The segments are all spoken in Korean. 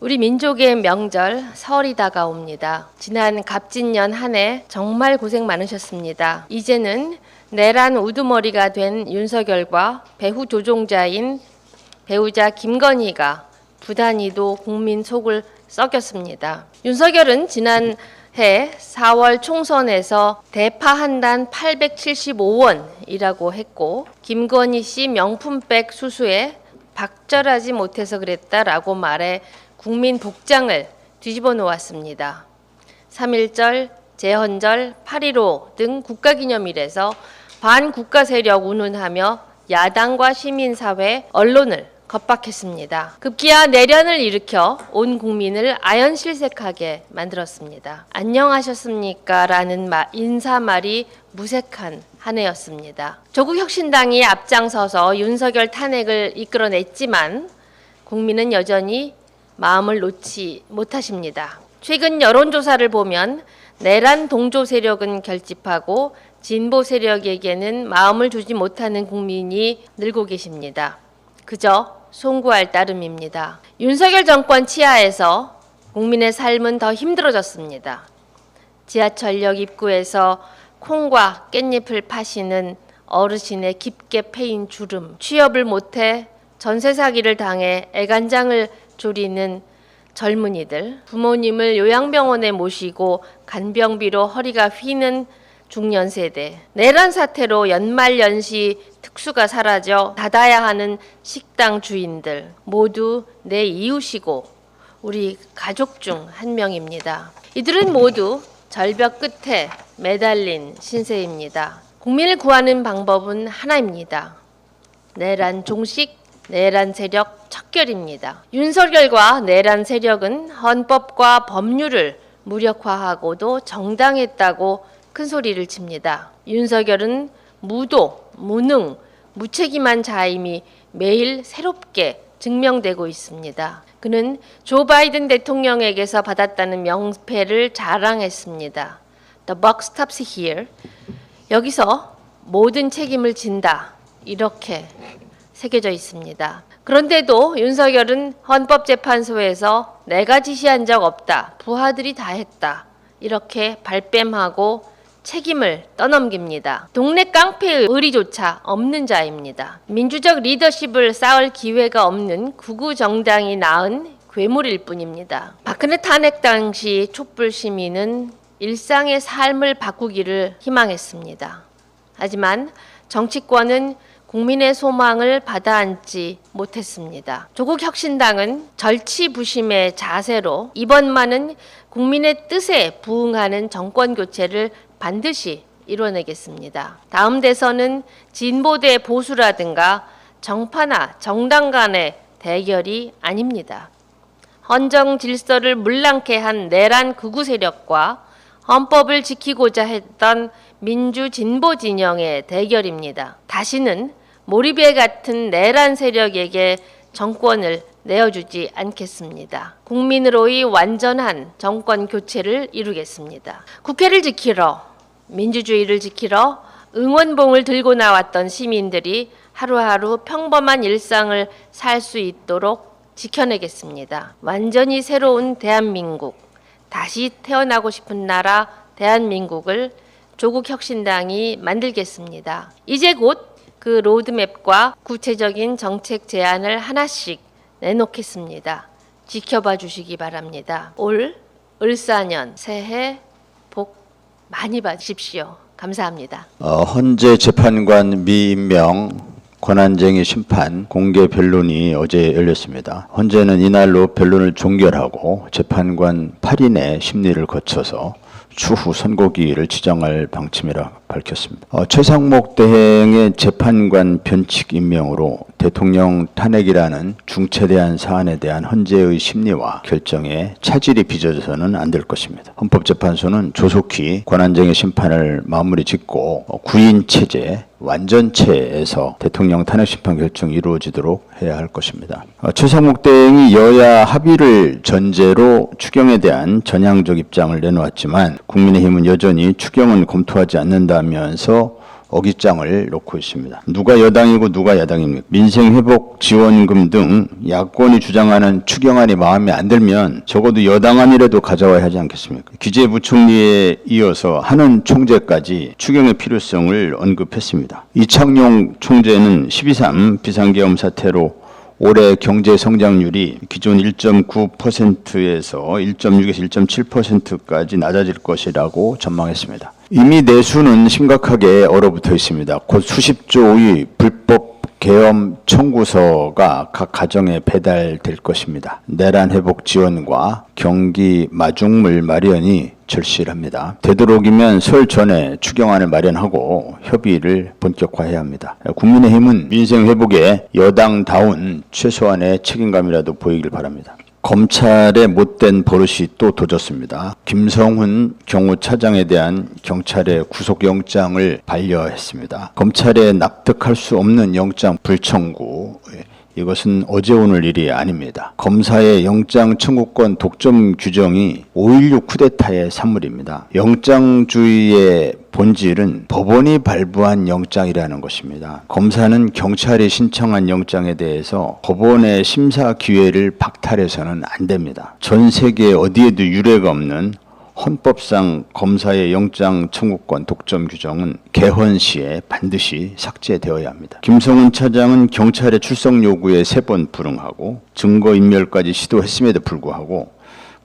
우리 민족의 명절 설이 다가옵니다. 지난 갑진년 한 해 정말 고생 많으셨습니다. 이제는 내란 우두머리가 된 윤석열과 배후 조종자인 배우자 김건희가 부단히도 국민 속을 썩였습니다. 윤석열은 지난해 4월 총선에서 대파 한 단 875원이라고 했고, 김건희 씨 명품백 수수에 박절하지 못해서 그랬다라고 말해 국민 복장을 뒤집어 놓았습니다. 3.1절, 제헌절, 8.15 등 국가기념일에서 반국가 세력 운운하며 야당과 시민사회, 언론을 겁박했습니다. 급기야 내란을 일으켜 온 국민을 아연실색하게 만들었습니다. 안녕하셨습니까? 라는 인사말이 무색한 한 해였습니다. 조국혁신당이 앞장서서 윤석열 탄핵을 이끌어냈지만 국민은 여전히 마음을 놓지 못하십니다. 최근 여론조사를 보면 내란 동조 세력은 결집하고 진보 세력에게는 마음을 주지 못하는 국민이 늘고 계십니다. 그저 송구할 따름입니다. 윤석열 정권 치하에서 국민의 삶은 더 힘들어졌습니다. 지하철역 입구에서 콩과 깻잎을 파시는 어르신의 깊게 패인 주름, 취업을 못해 전세 사기를 당해 애간장을 졸이는 젊은이들, 부모님을 요양병원에 모시고 간병비로 허리가 휘는 중년 세대, 내란 사태로 연말연시 특수가 사라져 닫아야 하는 식당 주인들, 모두 내 이웃이고 우리 가족 중 한 명입니다. 이들은 모두 절벽 끝에 매달린 신세입니다. 국민을 구하는 방법은 하나입니다. 내란 종식, 내란 세력 척결입니다. 윤석열과 내란 세력은 헌법과 법률을 무력화하고도 정당했다고 큰 소리를 칩니다. 윤석열은 무도, 무능, 무책임한 자임이 매일 새롭게 증명되고 있습니다. 그는 조 바이든 대통령에게서 받았다는 명패를 자랑했습니다. The buck stops here. 여기서 모든 책임을 진다. 이렇게 새겨져 있습니다. 그런데도 윤석열은 헌법재판소에서 내가 지시한 적 없다. 부하들이 다 했다. 이렇게 발뺌하고 책임을 떠넘깁니다. 동네 깡패의 의리조차 없는 자입니다. 민주적 리더십을 쌓을 기회가 없는 극우 정당이 낳은 괴물일 뿐입니다. 박근혜 탄핵 당시 촛불 시민은 일상의 삶을 바꾸기를 희망했습니다. 하지만 정치권은 국민의 소망을 받아안지 못했습니다. 조국혁신당은 절치부심의 자세로 이번만은 국민의 뜻에 부응하는 정권교체를 반드시 이뤄내겠습니다. 다음 대선은 진보 대 보수라든가 정파나 정당 간의 대결이 아닙니다. 헌정 질서를 물랑케 한 내란 극우 세력과 헌법을 지키고자 했던 민주 진보 진영의 대결입니다. 다시는 몰입에 같은 내란 세력에게 정권을 내어주지 않겠습니다. 국민으로의 완전한 정권 교체를 이루겠습니다. 국회를 지키러, 민주주의를 지키러 응원봉을 들고 나왔던 시민들이 하루하루 평범한 일상을 살 수 있도록 지켜내겠습니다. 완전히 새로운 대한민국, 다시 태어나고 싶은 나라 대한민국을 조국혁신당이 만들겠습니다. 이제 곧 그 로드맵과 구체적인 정책 제안을 하나씩 내놓겠습니다. 지켜봐 주시기 바랍니다. 올 을사년 새해 복 많이 받으십시오. 감사합니다. 헌재 재판관 미임명 권한쟁의 심판 공개 변론이 어제 열렸습니다. 헌재는 이날로 변론을 종결하고 재판관 8인의 심리를 거쳐서 추후 선고기일을 지정할 방침이라 밝혔습니다. 최상목 대행의 재판관 변칙 임명으로 대통령 탄핵이라는 중차대한 사안에 대한 헌재의 심리와 결정에 차질이 빚어져서는 안 될 것입니다. 헌법재판소는 조속히 권한쟁의 심판을 마무리 짓고 구인 체제 완전체에서 대통령 탄핵 심판 결정이 이루어지도록 해야 할 것입니다. 최상목 대행이 여야 합의를 전제로 추경에 대한 전향적 입장을 내놓았지만 국민의힘은 여전히 추경은 검토하지 않는다면서 어깃장을 놓고 있습니다. 누가 여당이고 누가 야당입니까? 민생회복 지원금 등 야권이 주장하는 추경안이 마음에 안 들면 적어도 여당안이라도 가져와야 하지 않겠습니까? 기재부총리에 이어서 한은 총재까지 추경의 필요성을 언급했습니다. 이창용 총재는 12.3 비상계엄 사태로 올해 경제 성장률이 기존 1.9%에서 1.6에서 1.7%까지 낮아질 것이라고 전망했습니다. 이미 내수는 심각하게 얼어붙어 있습니다. 곧 수십조의 불법 계엄 청구서가 각 가정에 배달될 것입니다. 내란 회복 지원과 경기 마중물 마련이 절실합니다. 되도록이면 설 전에 추경안을 마련하고 협의를 본격화해야 합니다. 국민의힘은 민생 회복에 여당다운 최소한의 책임감이라도 보이길 바랍니다. 검찰의 못된 버릇이 또 도졌습니다. 김성훈 경호차장에 대한 경찰의 구속영장을 반려했습니다. 검찰에 납득할 수 없는 영장 불청구, 이것은 어제 오늘 일이 아닙니다. 검사의 영장 청구권 독점 규정이 5.16 쿠데타의 산물입니다. 영장주의의 본질은 법원이 발부한 영장이라는 것입니다. 검사는 경찰이 신청한 영장에 대해서 법원의 심사 기회를 박탈해서는 안 됩니다. 전 세계 어디에도 유례가 없는 헌법상 검사의 영장 청구권 독점 규정은 개헌 시에 반드시 삭제되어야 합니다. 김성훈 차장은 경찰의 출석 요구에 3번 불응하고 증거인멸까지 시도했음에도 불구하고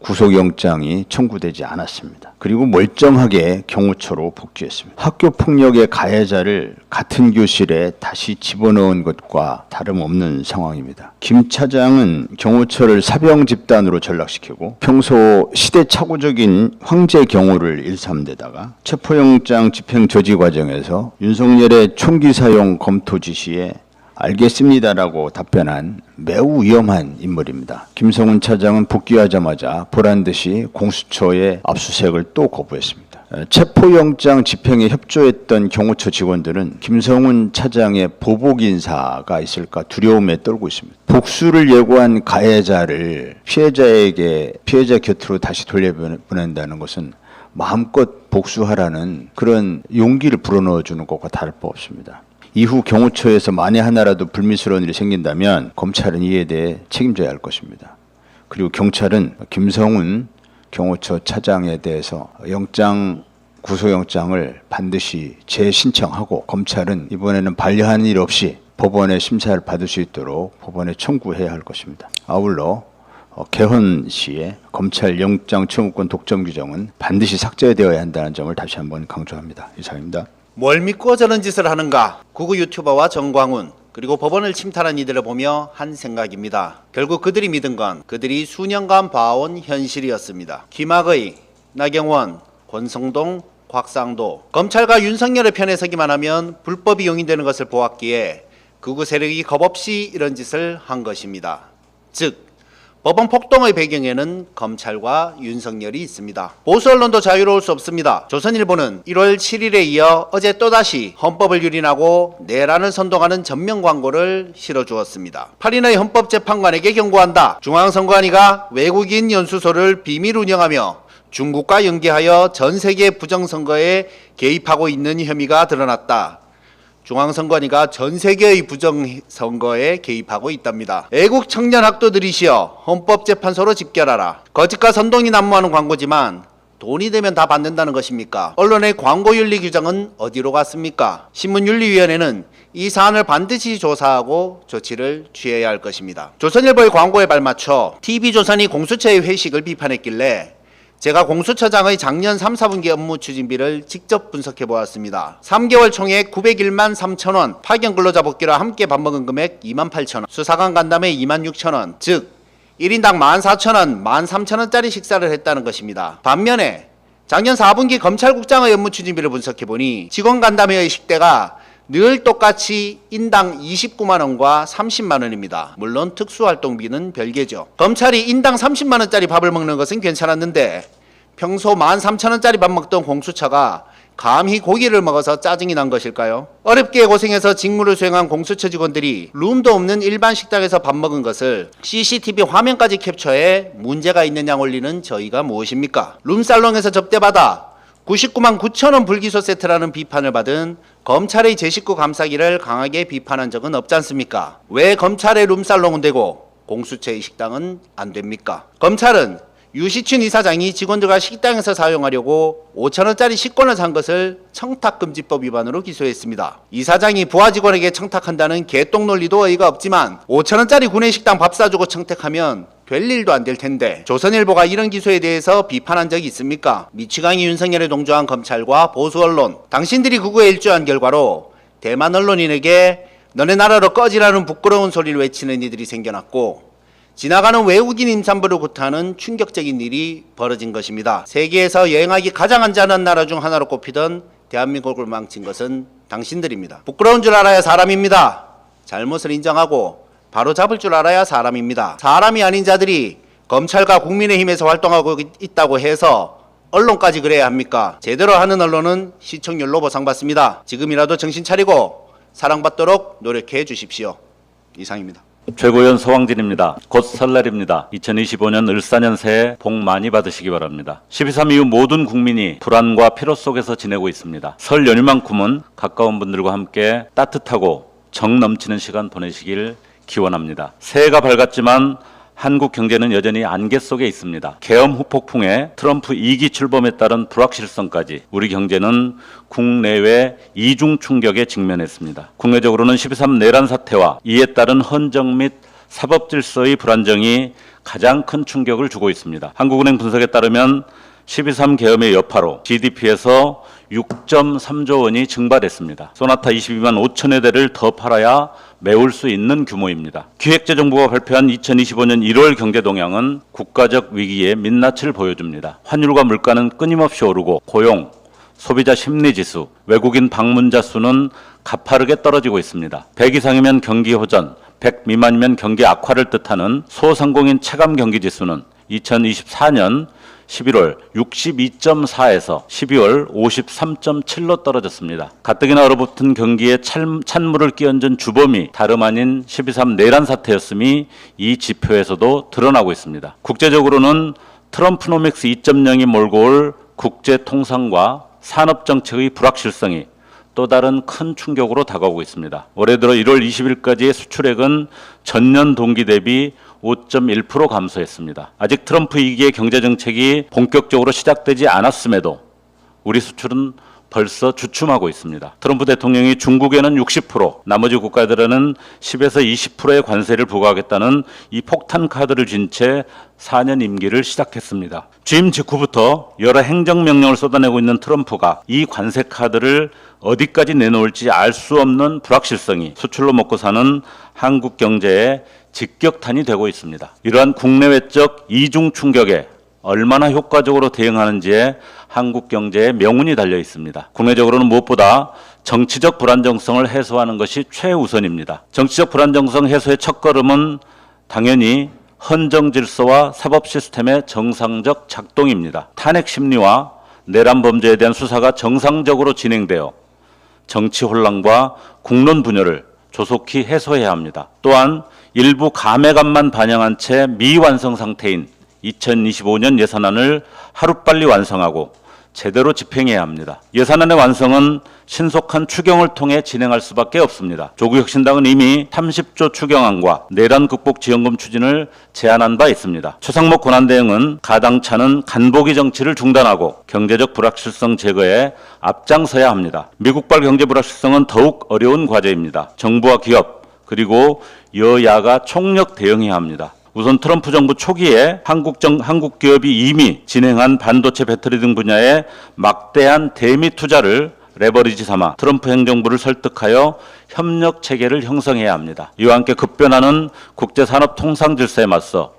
구속영장이 청구되지 않았습니다. 그리고 멀쩡하게 경호처로 복귀했습니다. 학교폭력의 가해자를 같은 교실에 다시 집어넣은 것과 다름없는 상황입니다. 김 차장은 경호처를 사병 집단으로 전락시키고 평소 시대착오적인 황제 경호를 일삼대다가 체포영장 집행 저지 과정에서 윤석열의 총기 사용 검토 지시에 알겠습니다라고 답변한 매우 위험한 인물입니다. 김성훈 차장은 복귀하자마자 보란듯이 공수처의 압수수색을 또 거부했습니다. 체포영장 집행에 협조했던 경호처 직원들은 김성훈 차장의 보복 인사가 있을까 두려움에 떨고 있습니다. 복수를 예고한 가해자를 피해자 곁으로 다시 돌려보낸다는 것은 마음껏 복수하라는 그런 용기를 불어넣어주는 것과 다를 바 없습니다. 이후 경호처에서 만에 하나라도 불미스러운 일이 생긴다면 검찰은 이에 대해 책임져야 할 것입니다. 그리고 경찰은 김성훈 경호처 차장에 대해서 구속영장을 반드시 재신청하고 검찰은 이번에는 반려하는 일 없이 법원의 심사를 받을 수 있도록 법원에 청구해야 할 것입니다. 아울러 개헌 시에 검찰 영장 청구권 독점 규정은 반드시 삭제되어야 한다는 점을 다시 한번 강조합니다. 이상입니다. 뭘 믿고 저런 짓을 하는가? 구구 유튜버와 정광훈 그리고 법원을 침탈한 이들을 보며 한 생각입니다. 결국 그들이 믿은 건 그들이 수년간 봐온 현실이었습니다. 김학의, 나경원, 권성동, 곽상도 검찰과 윤석열의 편에 서기만 하면 불법이 용인되는 것을 보았기에 극우 세력이 겁없이 이런 짓을 한 것입니다. 즉 법원 폭동의 배경에는 검찰과 윤석열이 있습니다. 보수 언론도 자유로울 수 없습니다. 조선일보는 1월 7일에 이어 어제 또다시 헌법을 유린하고 내란을 선동하는 전면 광고를 실어주었습니다. 8인의 헌법재판관에게 경고한다. 중앙선관위가 외국인 연수소를 비밀 운영하며 중국과 연계하여 전 세계 부정선거에 개입하고 있는 혐의가 드러났다. 중앙선관위가 전 세계의 부정선거에 개입하고 있답니다. 애국 청년 학도들이시여 헌법재판소로 집결하라. 거짓과 선동이 난무하는 광고지만 돈이 되면 다 받는다는 것입니까? 언론의 광고윤리 규정은 어디로 갔습니까? 신문윤리위원회는 이 사안을 반드시 조사하고 조치를 취해야 할 것입니다. 조선일보의 광고에 발맞춰 TV조선이 공수처의 회식을 비판했길래 제가 공수처장의 작년 3, 4분기 업무 추진비를 직접 분석해 보았습니다. 3개월 총액 901만 3천원, 파견 근로자 복귀와 함께 밥먹은 금액 2만 8천원, 수사관 간담회 2만 6천원, 즉 1인당 14,000원, 13,000원짜리 식사를 했다는 것입니다. 반면에 작년 4분기 검찰국장의 업무 추진비를 분석해 보니 직원 간담회의 식대가 늘 똑같이 인당 29만 원과 30만 원입니다. 물론 특수활동비는 별개죠. 검찰이 인당 30만 원짜리 밥을 먹는 것은 괜찮았는데 평소 13,000원짜리 밥 먹던 공수처가 감히 고기를 먹어서 짜증이 난 것일까요? 어렵게 고생해서 직무를 수행한 공수처 직원들이 룸도 없는 일반 식당에서 밥 먹은 것을 CCTV 화면까지 캡처해 문제가 있느냐 올리는 저희가 무엇입니까? 룸살롱에서 접대받아 99만 9천 원 불기소 세트라는 비판을 받은 검찰의 제 식구 감사기를 강하게 비판한 적은 없지 않습니까? 왜 검찰의 룸살롱은 되고 공수처의 식당은 안 됩니까? 검찰은 유시춘 이사장이 직원들과 식당에서 사용하려고 5천 원짜리 식권을 산 것을 청탁금지법 위반으로 기소했습니다. 이사장이 부하 직원에게 청탁한다는 개똥 논리도 어이가 없지만 5천 원짜리 구내식당 밥 사주고 청탁하면 될 일도 안 될 텐데 조선일보가 이런 기소에 대해서 비판한 적이 있습니까? 미치광이 윤석열에 동조한 검찰과 보수 언론, 당신들이 극우에 일조한 결과로 대만 언론인에게 너네 나라로 꺼지라는 부끄러운 소리를 외치는 이들이 생겨났고 지나가는 외국인 임산부를 구타하는 충격적인 일이 벌어진 것입니다. 세계에서 여행하기 가장 안전한 나라 중 하나로 꼽히던 대한민국을 망친 것은 당신들입니다. 부끄러운 줄 알아야 사람입니다. 잘못을 인정하고 바로 잡을 줄 알아야 사람입니다. 사람이 아닌 자들이 검찰과 국민의힘에서 활동하고 있다고 해서 언론까지 그래야 합니까? 제대로 하는 언론은 시청률로 보상받습니다. 지금이라도 정신 차리고 사랑받도록 노력해 주십시오. 이상입니다. 최고위원 서왕진입니다. 곧 설날입니다. 2025년 을사년 새해 복 많이 받으시기 바랍니다. 12.3 이후 모든 국민이 불안과 피로 속에서 지내고 있습니다. 설 연휴만큼은 가까운 분들과 함께 따뜻하고 정 넘치는 시간 보내시길 기원합니다. 새해가 밝았지만 한국 경제는 여전히 안개 속에 있습니다. 계엄 후폭풍에 트럼프 2기 출범에 따른 불확실성까지 우리 경제는 국내외 이중 충격에 직면했습니다. 국내적으로는 12.3 내란 사태와 이에 따른 헌정 및 사법 질서의 불안정이 가장 큰 충격을 주고 있습니다. 한국은행 분석에 따르면 12.3 계엄의 여파로 GDP에서 6.3조 원이 증발했습니다. 소나타 22만 5천여 대를 더 팔아야 메울 수 있는 규모입니다. 기획재정부가 발표한 2025년 1월 경제 동향은 국가적 위기의 민낯을 보여줍니다. 환율과 물가는 끊임없이 오르고 고용, 소비자 심리지수, 외국인 방문자 수는 가파르게 떨어지고 있습니다. 100 이상이면 경기 호전, 100 미만이면 경기 악화를 뜻하는 소상공인 체감 경기지수는 2024년 11월 62.4에서 12월 53.7로 떨어졌습니다. 가뜩이나 얼어붙은 경기에 찬물을 끼얹은 주범이 다름 아닌 12.3 내란 사태였음이 이 지표에서도 드러나고 있습니다. 국제적으로는 트럼프노믹스 2.0이 몰고 올 국제 통상과 산업 정책의 불확실성이 또 다른 큰 충격으로 다가오고 있습니다. 올해 들어 1월 20일까지의 수출액은 전년 동기 대비 5.1% 감소했습니다. 아직 트럼프 2기의 경제정책이 본격적으로 시작되지 않았음에도 우리 수출은 벌써 주춤하고 있습니다. 트럼프 대통령이 중국에는 60%, 나머지 국가들에는 10에서 20%의 관세를 부과하겠다는 이 폭탄 카드를 쥔 채 4년 임기를 시작했습니다. 취임 직후부터 여러 행정명령을 쏟아내고 있는 트럼프가 이 관세 카드를 어디까지 내놓을지 알 수 없는 불확실성이 수출로 먹고 사는 한국 경제에 직격탄이 되고 있습니다. 이러한 국내외적 이중 충격에 얼마나 효과적으로 대응하는지에 한국 경제의 명운이 달려 있습니다. 국내적으로는 무엇보다 정치적 불안정성을 해소하는 것이 최우선입니다. 정치적 불안정성 해소의 첫걸음은 당연히 헌정 질서와 사법 시스템의 정상적 작동입니다. 탄핵 심리와 내란 범죄에 대한 수사가 정상적으로 진행되어 정치 혼란과 국론 분열을 조속히 해소해야 합니다. 또한 일부 감회감만 반영한 채 미완성 상태인 2025년 예산안을 하루빨리 완성하고 제대로 집행해야 합니다. 예산안의 완성은 신속한 추경을 통해 진행할 수밖에 없습니다. 조국혁신당은 이미 30조 추경안과 내란 극복 지원금 추진을 제안한 바 있습니다. 최상목 권한대행은 가당차는 간보기 정치를 중단하고 경제적 불확실성 제거에 앞장서야 합니다. 미국발 경제 불확실성은 더욱 어려운 과제입니다. 정부와 기업 그리고 여야가 총력 대응해야 합니다. 우선 트럼프 정부 초기에 한국 기업이 이미 진행한 반도체 배터리 등 분야에 막대한 대미 투자를 레버리지 삼아 트럼프 행정부를 설득하여 협력 체계를 형성해야 합니다. 이와 함께 급변하는 국제산업 통상 질서에 맞서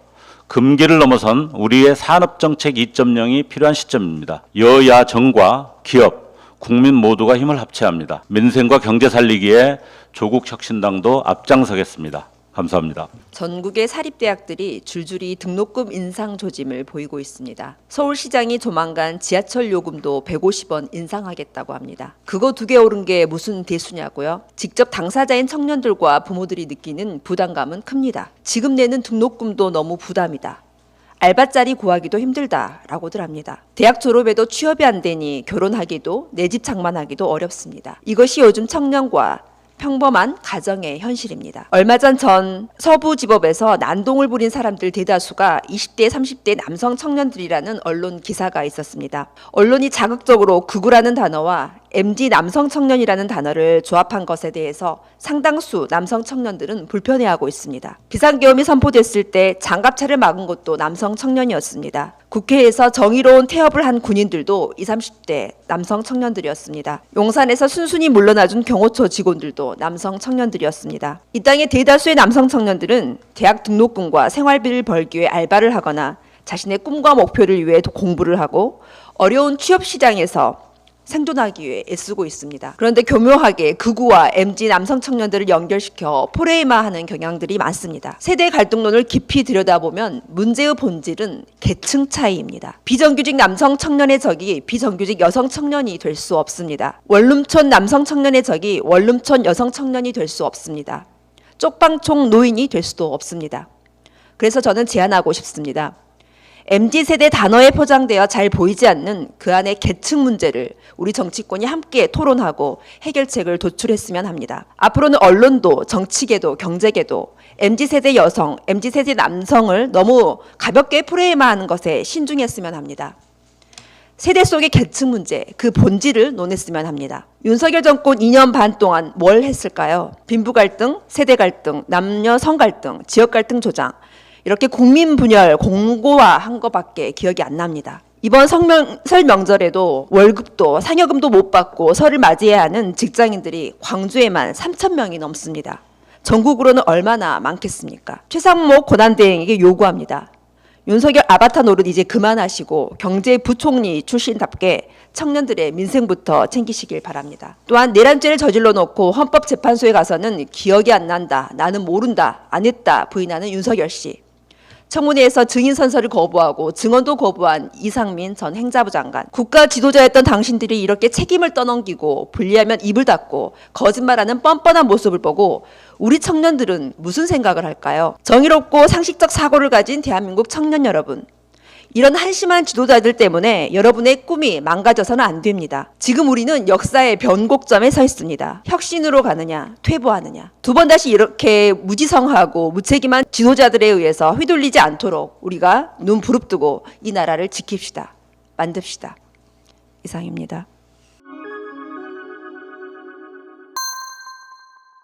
금기를 넘어선 우리의 산업정책 2.0이 필요한 시점입니다. 여야 정과 기업, 국민 모두가 힘을 합쳐야 합니다. 민생과 경제 살리기에 조국혁신당도 앞장서겠습니다. 감사합니다. 전국의 사립대학들이 줄줄이 등록금 인상 조짐을 보이고 있습니다. 서울시장이 조만간 지하철 요금도 150원 인상하겠다고 합니다. 그거 두 개 오른 게 무슨 대수냐고요? 직접 당사자인 청년들과 부모들이 느끼는 부담감은 큽니다. 지금 내는 등록금도 너무 부담이다. 알바자리 구하기도 힘들다라고들 합니다. 대학 졸업에도 취업이 안 되니 결혼하기도 내 집 장만하기도 어렵습니다. 이것이 요즘 청년과 평범한 가정의 현실입니다. 얼마 전 서부지법에서 난동을 부린 사람들 대다수가 20대, 30대 남성 청년들이라는 언론 기사가 있었습니다. 언론이 자극적으로 극우라는 단어와 MZ 남성 청년이라는 단어를 조합한 것에 대해서 상당수 남성 청년들은 불편해하고 있습니다. 비상계엄이 선포됐을 때 장갑차를 막은 것도 남성 청년이었습니다. 국회에서 정의로운 태업을 한 군인들도 20, 30대 남성 청년들이었습니다. 용산에서 순순히 물러나준 경호처 직원들도 남성 청년들이었습니다. 이 땅의 대다수의 남성 청년들은 대학 등록금과 생활비를 벌기 위해 알바를 하거나 자신의 꿈과 목표를 위해 공부를 하고 어려운 취업 시장에서 생존하기 위해 애쓰고 있습니다. 그런데 교묘하게 극우와 MZ 남성 청년들을 연결시켜 포레이마하는 경향들이 많습니다. 세대 갈등론을 깊이 들여다보면 문제의 본질은 계층 차이입니다. 비정규직 남성 청년의 적이 비정규직 여성 청년이 될 수 없습니다. 원룸촌 남성 청년의 적이 원룸촌 여성 청년이 될 수 없습니다. 쪽방촌 노인이 될 수도 없습니다. 그래서 저는 제안하고 싶습니다. MZ세대 단어에 포장되어 잘 보이지 않는 그 안의 계층 문제를 우리 정치권이 함께 토론하고 해결책을 도출했으면 합니다. 앞으로는 언론도 정치계도 경제계도 MZ세대 여성, MZ세대 남성을 너무 가볍게 프레임화하는 것에 신중했으면 합니다. 세대 속의 계층 문제, 그 본질을 논했으면 합니다. 윤석열 정권 2년 반 동안 뭘 했을까요? 빈부 갈등, 세대 갈등, 남녀 성 갈등, 지역 갈등 조장, 이렇게 국민 분열 공고화한 것밖에 기억이 안 납니다. 이번 설 명절에도 월급도 상여금도 못 받고 설을 맞이해야 하는 직장인들이 광주에만 3,000명이 넘습니다. 전국으로는 얼마나 많겠습니까? 최상목 권한대행에게 요구합니다. 윤석열 아바타 노릇 이제 그만하시고 경제부총리 출신답게 청년들의 민생부터 챙기시길 바랍니다. 또한 내란죄를 저질러 놓고 헌법재판소에 가서는 기억이 안 난다, 나는 모른다, 안 했다 부인하는 윤석열 씨. 청문회에서 증인 선서를 거부하고 증언도 거부한 이상민 전 행자부 장관. 국가 지도자였던 당신들이 이렇게 책임을 떠넘기고 불리하면 입을 닫고 거짓말하는 뻔뻔한 모습을 보고 우리 청년들은 무슨 생각을 할까요? 정의롭고 상식적 사고를 가진 대한민국 청년 여러분. 이런 한심한 지도자들 때문에 여러분의 꿈이 망가져서는 안 됩니다. 지금 우리는 역사의 변곡점에 서 있습니다. 혁신으로 가느냐, 퇴보하느냐. 두 번 다시 이렇게 무지성하고 무책임한 지도자들에 의해서 휘둘리지 않도록 우리가 눈 부릅뜨고 이 나라를 지킵시다. 만듭시다. 이상입니다.